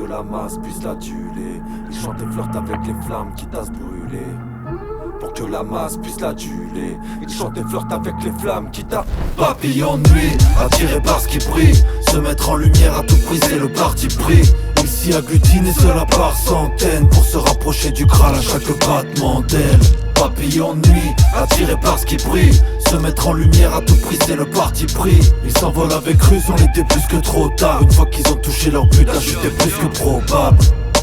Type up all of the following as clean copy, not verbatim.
la masse puisse l'aduler. Il chante et flirte avec les flammes qui tassent brûler. Pour que la masse puisse l'aduler. Il chante et flirte avec les flammes qui t'a. Papillon de nuit, attiré par ce qui brille. Se mettre en lumière à tout prix, c'est le parti pris. Il s'y agglutine et cela par centaines. Pour se rapprocher du Graal à chaque battement d'aile. Papillon de nuit, attiré par ce qui brille. Se mettre en lumière à tout prix, c'est le parti pris. Ils s'envolent avec ruse, on était plus que trop tard. Une fois qu'ils ont touché leur but, la chute est plus que probable.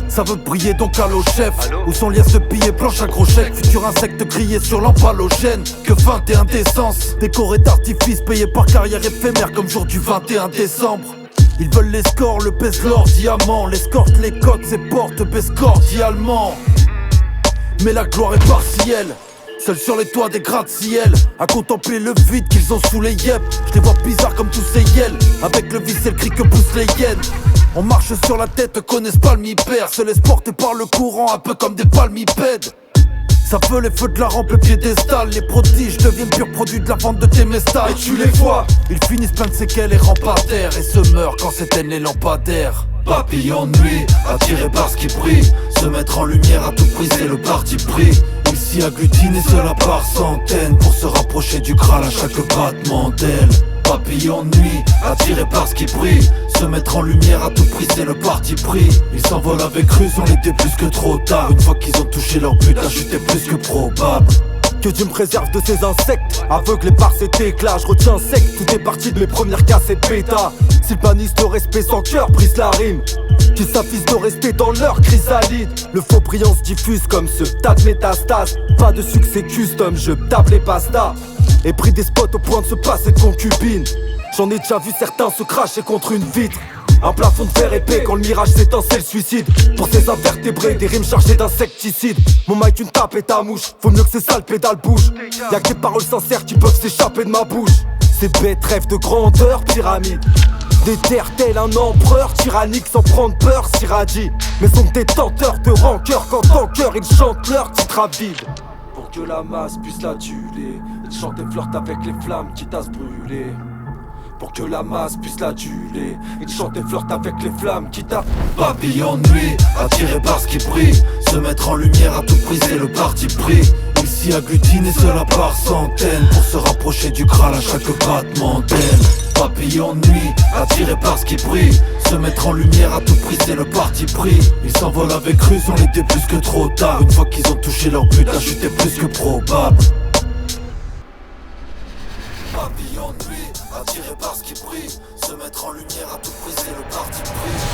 Ça veut briller donc allô chef. Où sont liasses de billets planches à gros chèques. Futur insecte grillé sur l'empalogène. Que 21 décence. Décoré d'artifices payés par carrière éphémère. Comme jour du 21 décembre. Ils veulent les scores, le pèse l'or, diamant. L'escorte, les coques, ses portes, baisse cordialement. Mais la gloire est partielle. Seul sur les toits des gratte-ciel, à contempler le vide qu'ils ont sous les yeux. Je les vois bizarres comme tous ces yels. Avec le vice et le cri que poussent les hyènes. On marche sur la tête, connaissent pas le mi-père. Se laisse porter par le courant, un peu comme des palmipèdes. Ça veut les feux de la rampe, le piédestal. Les prodiges deviennent purs produits de la vente de tes mestas. Et tu les vois, ils finissent plein de séquelles et rampent à terre. Et se meurent quand s'éteignent les lampadaires. Papillon de nuit, attiré par ce qui brille. Se mettre en lumière à tout prix, c'est le parti pris. Ils s'y agglutinent et cela par centaines. Pour se rapprocher du Graal à chaque battement d'aile. Papillon de nuit, attiré par ce qui brille. Se mettre en lumière à tout prix, c'est le parti pris. Ils s'envolent avec ruse, on était plus que trop tard. Une fois qu'ils ont touché leur but, la chute est plus que probable. Que Dieu me préserve de ces insectes. Aveuglé par cet éclat, je retiens sec. Tout est parti de mes premières cassettes bêta. Sylvaniste de respect sans cœur, brise la rime. Qui s'affiche de rester dans leur chrysalide. Le faux brillant se diffuse comme ce tas de métastases. Pas de succès custom, je tape les pastas. Et pris des spots au point de se passer de concubine. J'en ai déjà vu certains se cracher contre une vitre. Un plafond de fer épais quand le mirage s'éteint, c'est le suicide. Pour ces invertébrés, des rimes chargées d'insecticides. Mon mic une tape et ta mouche, faut mieux que ces sales pédales bougent. Y'a que des paroles sincères qui peuvent s'échapper de ma bouche. Ces bêtes rêvent de grandeur, pyramide. Des terres tel un empereur tyrannique sans prendre peur, s'irradie. Mais sont détenteurs de rancœur quand en cœur ils chantent leur titre à vide. Pour que la masse puisse l'aduler, ils chantent et flirtent avec les flammes qui tassent brûler. Pour que la masse puisse l'aduler, ils chantent et flirtent avec les flammes qui tapent. Papillon de nuit, attiré par ce qui brille. Se mettre en lumière à tout prix, c'est le parti pris. Ils s'y agglutinent et cela par centaines. Pour se rapprocher du Graal à chaque battement d'aile. Papillon de nuit, attiré par ce qui brille. Se mettre en lumière à tout prix, c'est le parti pris. Ils s'envolent avec ruse, on était plus que trop tard. Une fois qu'ils ont touché leur but, la chute est plus que probable. Papillon de nuit, attiré par ce qui brille. Se mettre en lumière à tout prix, c'est le parti pris.